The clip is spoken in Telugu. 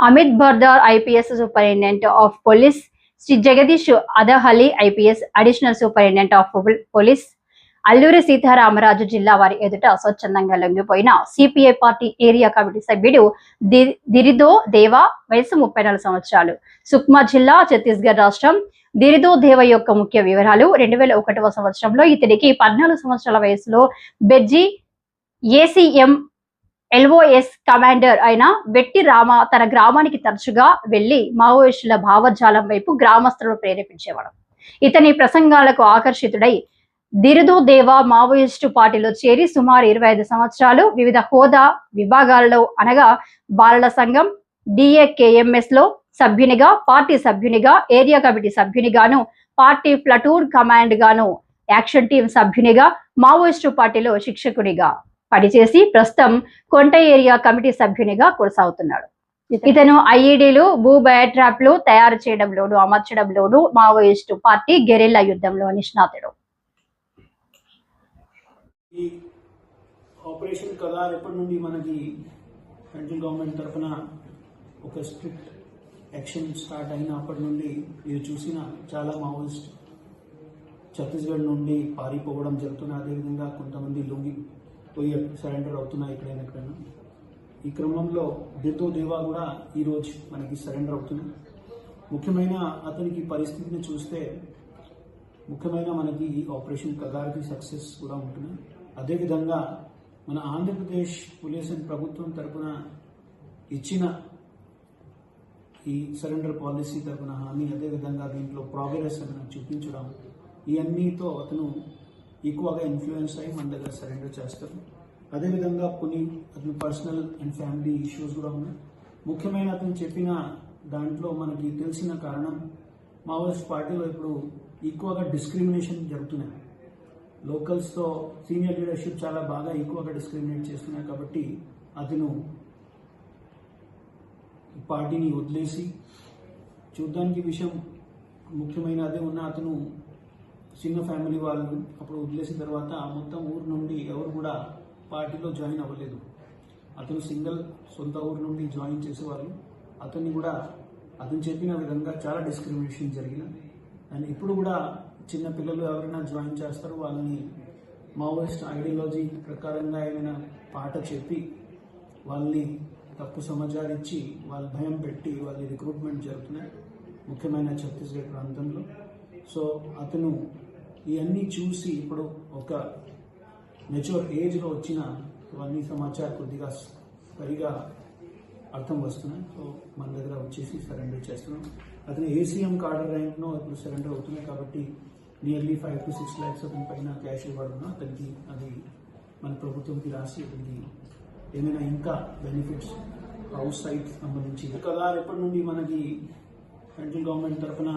Amit Bardar IPS superintendent of police, Shri Jagadish Adahali IPS additional superintendent of police, Alluri Sitaramaraju జిల్లా వారి ఎదుట స్వచ్ఛందంగా లొంగిపోయిన సిపిఐ పార్టీ ఏరియా కమిటీ సభ్యుడు దిరిదో దేవా, వయసు 34 సంవత్సరాలు, సుక్మా జిల్లా, ఛత్తీస్గఢ్ రాష్ట్రం. దిరిదో దేవ యొక్క ముఖ్య వివరాలు: 2001వ సంవత్సరంలో ఇతనికి 14 సంవత్సరాల వయసులో బెజ్జీ ఏసీఎం ఎల్ఓఎస్ కమాండర్ అయిన వెట్టి రామ తన గ్రామానికి తరచుగా వెళ్లి మావోయిస్టుల భావజాలం వైపు గ్రామస్తులను ప్రేరేపించేవాడు. ఇతని ప్రసంగాలకు ఆకర్షితుడై దిరిదో దేవా మావోయిస్టు పార్టీలో చేరి సుమారు 25 సంవత్సరాలు వివిధ హోదా విభాగాలలో అనగా బాలల సంఘం, డిఏకేఎంఎస్ లో సభ్యునిగా, పార్టీ సభ్యునిగా, ఏరియా కమిటీ సభ్యునిగాను, పార్టీ ప్లటూన్ కమాండ్ గాను, యాక్షన్ టీం సభ్యునిగా, మావోయిస్టు పార్టీలో శిక్షకుడిగా పనిచేసి ప్రస్తుతం కొంట ఏరియా కమిటీ సభ్యునిగా కొనసాగుతున్నాడు. ఇతను ఐఈడీలు, భూ బయోట్రాప్లు తయారు చేయడంలోను, అమర్చడంలోను మావోయిస్టు పార్టీ గెరిల్లా యుద్ధంలో నిష్ణాతుడు. ఈ ఆపరేషన్ కదార్ ఎప్పటి నుండి మనకి సెంట్రల్ గవర్నమెంట్ తరఫున ఒక స్ట్రిక్ట్ యాక్షన్ స్టార్ట్ అయినప్పటి నుండి మీరు చూసిన చాలా మావోయిస్ట్ ఛత్తీస్గఢ్ నుండి పారిపోవడం జరుగుతుంది. అదేవిధంగా కొంతమంది పోయి సరెండర్ అవుతున్నాయి ఎక్కడైనా. ఈ క్రమంలో దిరిదో దేవా కూడా ఈరోజు మనకి సరెండర్ అవుతుంది. ముఖ్యమైన అతనికి పరిస్థితిని చూస్తే ముఖ్యమైన మనకి ఈ ఆపరేషన్ కగార్కి సక్సెస్ కూడా ఉంటుంది. అదేవిధంగా మన ఆంధ్రప్రదేశ్ పోలీస్ అండ్ ప్రభుత్వం తరఫున ఇచ్చిన ఈ సరెండర్ పాలసీ తరఫున హామీ, అదేవిధంగా దీంట్లో ప్రోగ్రెస్ అని చూపించడం, ఇవన్నీతో అతను ఎక్కువగా ఇన్ఫ్లుయెన్స్ అయ్యి మన దగ్గర సరెండర్ చేస్తారు. అదేవిధంగా అతని పర్సనల్ అండ్ ఫ్యామిలీ ఇష్యూస్ కూడా ఉన్నాయి. ముఖ్యమైన అతను చెప్పిన దాంట్లో మనకి తెలిసిన కారణం, మావోయిస్ట్ పార్టీలో ఇప్పుడు ఎక్కువగా డిస్క్రిమినేషన్ జరుగుతున్నాయి. లోకల్స్తో సీనియర్ లీడర్షిప్ చాలా బాగా ఎక్కువగా డిస్క్రిమినేట్ చేస్తున్నాయి. కాబట్టి అతను పార్టీని వదిలేసి, చూడ్డానికి విషయం ముఖ్యమైన అదే ఉన్న అతను చిన్న ఫ్యామిలీ వాళ్ళు అప్పుడు వదిలేసిన తర్వాత మొత్తం ఊరు నుండి ఎవరు కూడా పార్టీలో జాయిన్ అవ్వలేదు. అతను సింగిల్ సొంత ఊరు నుండి జాయిన్ చేసేవాళ్ళు. అతను చెప్పిన విధంగా చాలా డిస్క్రిమినేషన్ జరిగిన. అండ్ ఇప్పుడు కూడా చిన్న పిల్లలు ఎవరైనా జాయిన్ చేస్తారో వాళ్ళని మావోయిస్ట్ ఐడియాలజీ ప్రకారంగా ఏమైనా పాట చెప్పి వాళ్ళని తప్పు సమాచారం ఇచ్చి వాళ్ళ భయం పెట్టి వాళ్ళ రిక్రూట్మెంట్ జరుగుతున్నాయి ముఖ్యమైన ఛత్తీస్గఢ్ ప్రాంతంలో. సో అతను ఇవన్నీ చూసి ఇప్పుడు ఒక మెచ్యూర్ ఏజ్లో వచ్చిన ఇవన్నీ సమాచారం కొద్దిగా సరిగా అర్థం వస్తున్నాయి. సో మన దగ్గర వచ్చేసి సరెండర్ చేస్తున్నాం. అతను ఏసీఎం కార్డర్ ర్యాంక్లో ఇప్పుడు సరెండర్ అవుతున్నాయి. కాబట్టి నియర్లీ 5 to 6 lakhs అతని పైన క్యాష్ ఇవ్వడం అతనికి అది మన ప్రభుత్వంకి రాసి అతనికి ఏమైనా ఇంకా బెనిఫిట్స్ హౌస్ సైట్ సంబంధించి కదార్ ఎప్పటి నుండి మనకి సెంట్రల్ గవర్నమెంట్ తరఫున